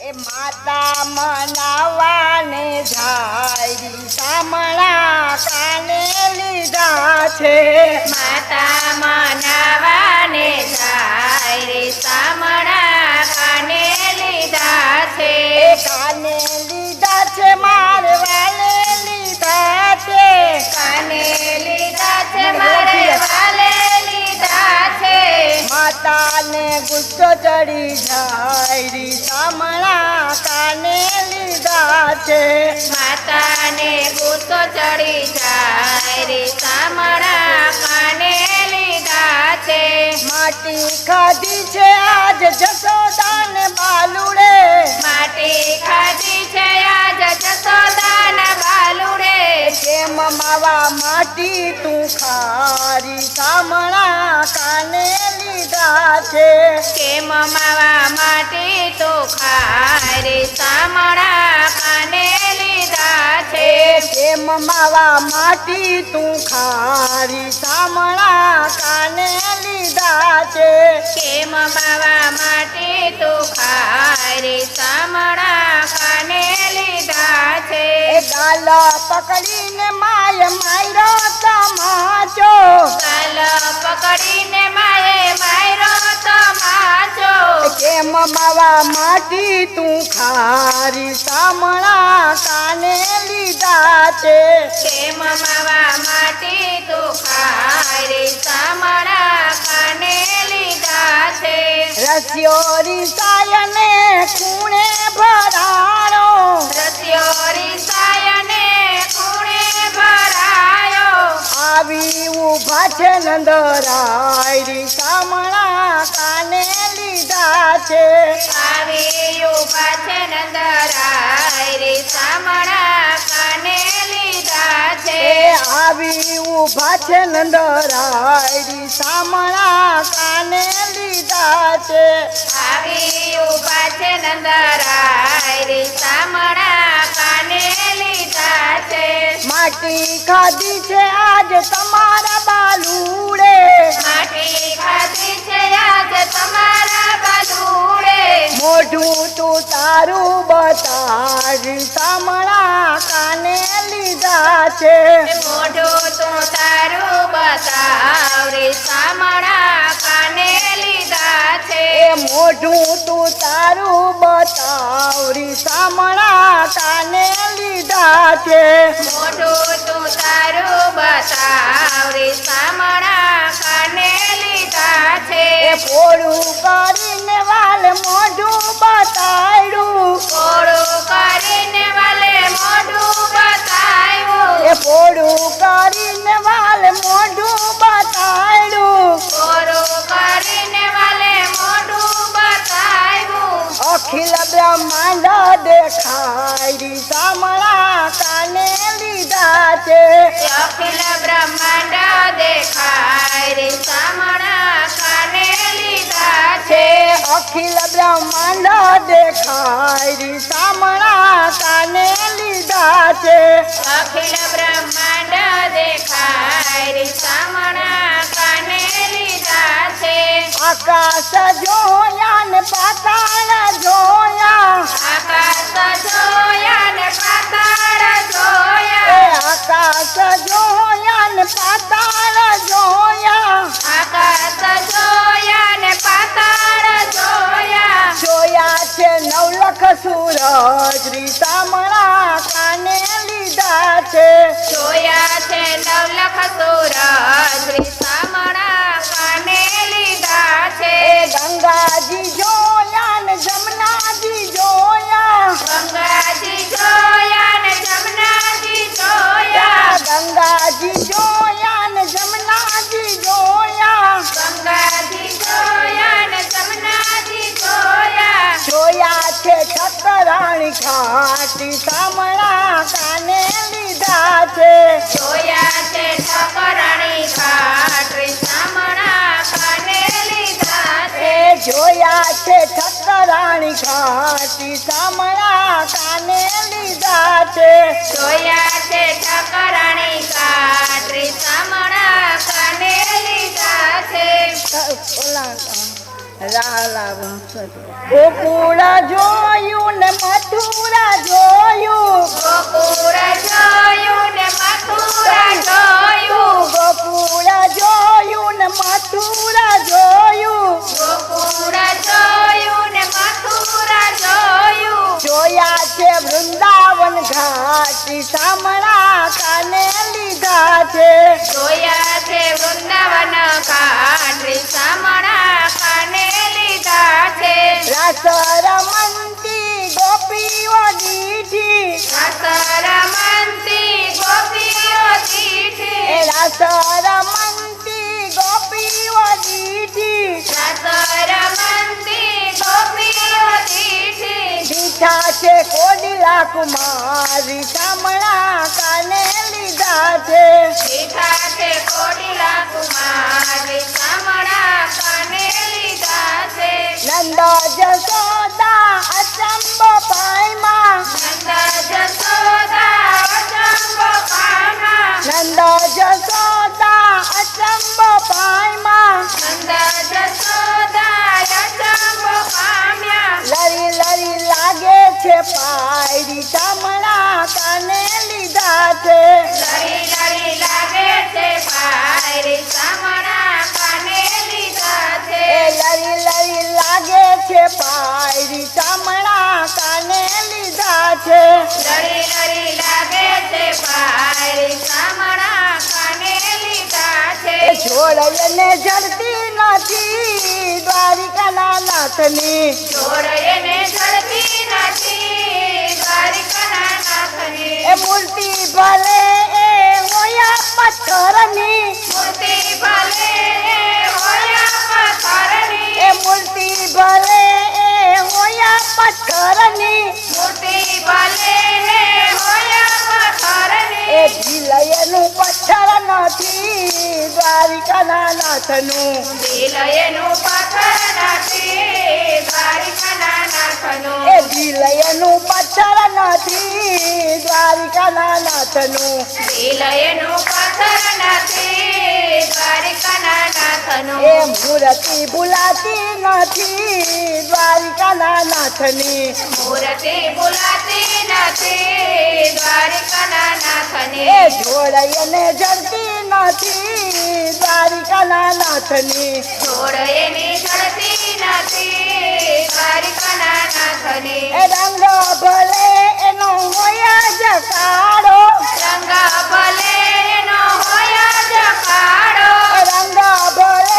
એ માતા મનાવાને જાય સામણા કાને લીધા છે માતા મનાવાને જાય રે સામણા કાને લીધા છે કાને લીધા છે મારે વાલે લીધા છે કાને લીધા છે મારે વાલે લીધા છે માતાને ગુસ્સો ચડી જાય રી સામણા કાને લીધા છે માતાને ગુસ્સો ચડી જાય રે સામણા કાને લીધા છે માટી ખાધી છે આજ જસોદાને બાલુડે માટી ખાધી છે આજ જસોદાના બાલુડે કેમ માવા માટી તું ખારી સામણા કાને લીધા છે કેમ માવા માટી તો ખાય રે સામણા કાને લીધા છે કેમ માવા માટી તું ખારી સામણા કાને લીધા છે કેમ માવા માટી તો ખાય રે સામણા કાને લીધા છે એ ગાલ પકડીને માય માયરો તમાચો કાલ પકડીને માયે માયરો તમાચો કેમ માવા માટી તું ખારી સામણા કાને લીધા છે કેમ માવા માટી તો ખાય રે સામણા કાને લીધા છે રસ્યો રીસાયને કુણે ભરાણો રસ્યો રીસાયને કુણે ભરાયો આવી ઉભા છે નંદરાય રી સામણા કાને લીધા છે આવી ઉભા છે નંદરાય રે સામણા કાને લીધા છે આવી ઉભા છે નંદરાય રી સામણા કાને લીધા છે આવી ઉભા છે નંદરાય રે સામણા કાને લીધા છે માટી ખાધી છે આજ તમારા બાલુડે માટી ખાધી છે આજ તમારા બાલુડે મોઢું તું તારું બતાવી સામણા કાને લીધા છે મોઢું તો તારું બતાવ રે સામણા કાને લીધા છે એ મોઢું તું તારું બતાવરી સામણા કાને લીધા છે મોઢું તો તારું બતાવ રે સામણા કાને લીધા છે એ પોળું કરીને વાલ મોઢું બતાડ્યું પોળું કરીને વાલે મોઢું બતાવ્યું એ પોળું કરીને વાલ મોઢું બતાડ્યું પોળું કરીને વાલે મોઢું બતાવ્યું અખિલ બ્રહ્માંડ દેખાય રી સામણા કાને લીધા છે અખિલ બ્રહ્માંડ દેખાય રે સામણા કાને લીધા છે અખિલ બ્રહ્માંડ દેખાય રી સામણા કાને લીધા છે અખિલ બ્રહ્માંડ દેખાય રે સામણા કાને લીધા છે આકાશ જોયા ને પાતાળ જોયા આકાશ જોયા ને પાતાળ એ જોયા આકાશ જોયા ને પાતાળ જોયા આકાશ જોયા ને પાતાળ જોયા જોયા છે નવલખ સૂરજ રી સામણા કાને લીધા છે જોયા છે નવલખ સૂરજ રે સામણા કાને લીધા છે એ ગંગાજી જોયા ને જમનાજી જોયા ગંગાજી જોયા ને જમનાજી જોયા ગંગાજી જોયા ને જમનાજી જોયા ગંગાજી જોયા ને જમનાજી જોયા જોયા છે ઠકરાણી ઘાટી સામણા કાને લીધા છે જોયા છે ઠકરાણી ઘાટ રે સામણા કાને લીધા છે એ જોયા છે ઠકરાણી ઘાટી સામણા કાને લીધા છે જોયા છે ઠકરાણી ઘાટ રે સામણા કાને લીધા છે ઓલા ગોકુળ જોયું ઘાટી શામળા કાને લીધા છે. જોયા છે વૃંદાવન ઘાટ શામળા કાને લીધા છે. રાસ રમંતી ગોપીઓ દીઠી રમંતી ગોપીઓ દીઠી રાસ રમંતી ગોપીઓ દીઠી રમંતી ગોપીઓ દીઠી દીઠા છે કોડિલા કુમારી શામળા કાને લીધા છે. દીઠા છે કોડિલા કુમારી શામળા કાને લીધા છે. નંદ જશોદા અચંબો પાયમાં નંદ જશોદા અચંબો પામ્યા. નંદ જશોદા અચંબો પાયમાં નંદ જશોદા અચંબો પામ્યા. લરી લરી લાગે છે પાયરી શામળા કાને લીધા છે. લરી લરી લાગે છે પાયરી શામળા કાને લીધા છે. લરી લરી લાગે છે પાયરી શામળા કાને લીધા છે. લરી લરી લાગે છે પાયરી શામળા કાને લીધા છે. જોડને જડતી નથી દ્વારિકાના નાથની જોડ એને જડતી નથી દ્વારિકાના નાથની. મૂર્તિ ભલે એ હોયા પથ્થરની મૂર્તિ ભલે હોયા પથ્થરની. મૂર્તિ ભલે એ હોયા પથ્થરની મૂર્તિ ભલે હોયા પથ્થરની. દિલયનું પથ્થર નથી દ્વારિકાના નાથનું દિલ એનું પથ્થર નથી દ્વારિકાના નાથનું. દિલયનું પથ્થર નથી દ્વારિકાના નાથનું દિલ એનું પથ્થર નથી દ્વારિકાના નાથનું. મૂર્તિ ભૂલાતી નથી દ્વારિકાના નાથની મૂર્તિ ભૂલાતી નથી દ્વારિકાના નાથની. જોડયને જડતી નથી દ્વારિકાના નાથની જોડ એની જડતી નથી દ્વારિકાના નાથની. રંગ ભલે એનો હોયા જકાળો રંગ ભલે એનો હોયા જ કાળો. રંગ ભલે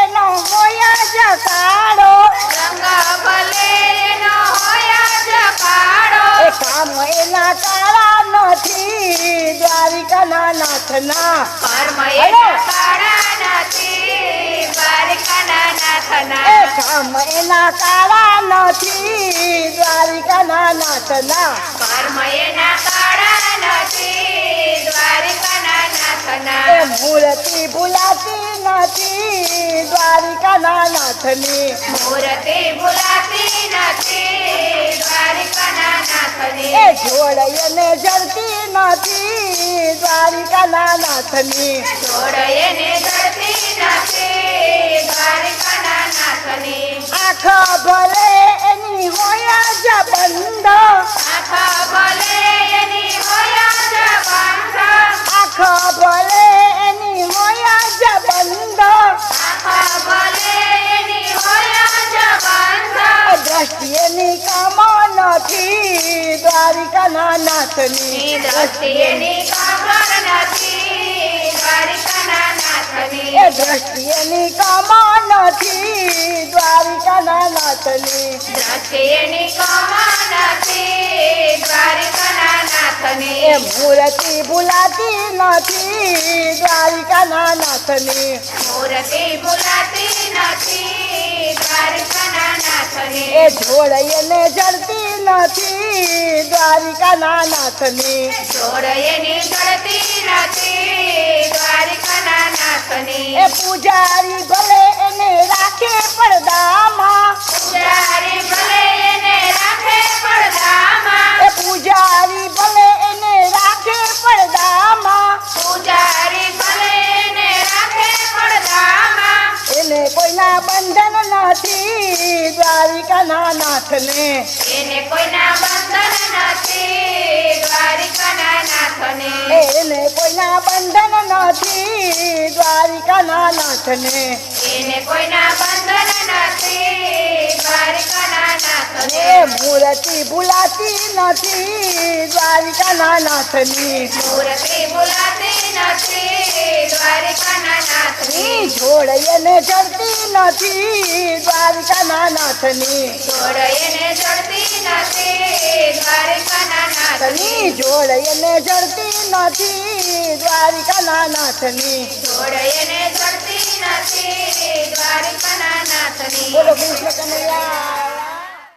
એનો હોયા જકાળો રંગ ભલે એનો હોયા જ કાળો. કામ એના કાળા નથી દ્વારિકાના નાથના કર્મ એના કાળા નથી દ્વારિકાના નાથના. કામ એના કાળા નથી દ્વારિકાના નાથના કર્મ એના કાળા નથી દ્વારિકાના નાથના. મૂર્તિ ભૂલાતી નથી દ્વારિકાના નાથની મૂર્તિ ભૂલાતી નથી દ્વારિકાના નાથની. જોડયને જડતી નથી દ્વારિકાના નાથની જોડ એને જડતી નથી દ્વારિકાના નાથની. આંખ ભલે એની હોયા જ બંધ આંખ ભલે એની હોયા જ બંધ. આંખ ભલે એની હોયા જ બંધ આંખ ભલે એની હોયા જ બંધ. દ્રષ્ટિ એની કામો નથી દ્વારિકાના નાથની ની દ્રષ્ટિ એની કાગળ નથી દ્વારિકાના નાથની. દ્રષ્ટિ એની કામો નથી દ્વારિકાના નાથની દ્રષ્ટિ એની કમા નથી દ્વારિકાના નાથની. મૂર્તિ ભૂલાતી નથી દ્વારિકાના નાથની મૂર્તિ ભૂલાતી નથી દ્વારિકાના નાથની. જોડયને જડતી નથી દ્વારિકાના નાથની જોડ એની જડતી નથી દ્વારિકાના નાથની. પૂજારી ભલે એને રાખે પડદામાં પૂજારી ભલે એને રાખે પડદામાં. પૂજારી ભલે એને રાખે પડદામાં પૂજારી ભલે એને રાખે પડદામાં. એને કોઈના બંધન નથી દ્વારિકાના નાથને એને કોઈના બંધન નથી દ્વારિકાના નાથને. એને કોઈના બંધન નથી દ્વારિકાના નાથને એને કોઈના બંધન નથી દ્વારિકાના નાથને. નાથને એ મૂર્તિ ભૂલાતી નથી દ્વારિકાના નાથની મૂર્તિ ભૂલાતી નથી દ્વારિકાના નાથની જોડ એને જડતી નથી દ્વારિકાના નાથની જોડ એને જડતી નથી દ્વારિકાના નાથની જોડ એને જડતી નથી દ્વારિકાના નાથની જોડ એને જડતી નથી દ્વારિકાના નાથની બોલો કૃષ્ણ કનૈયા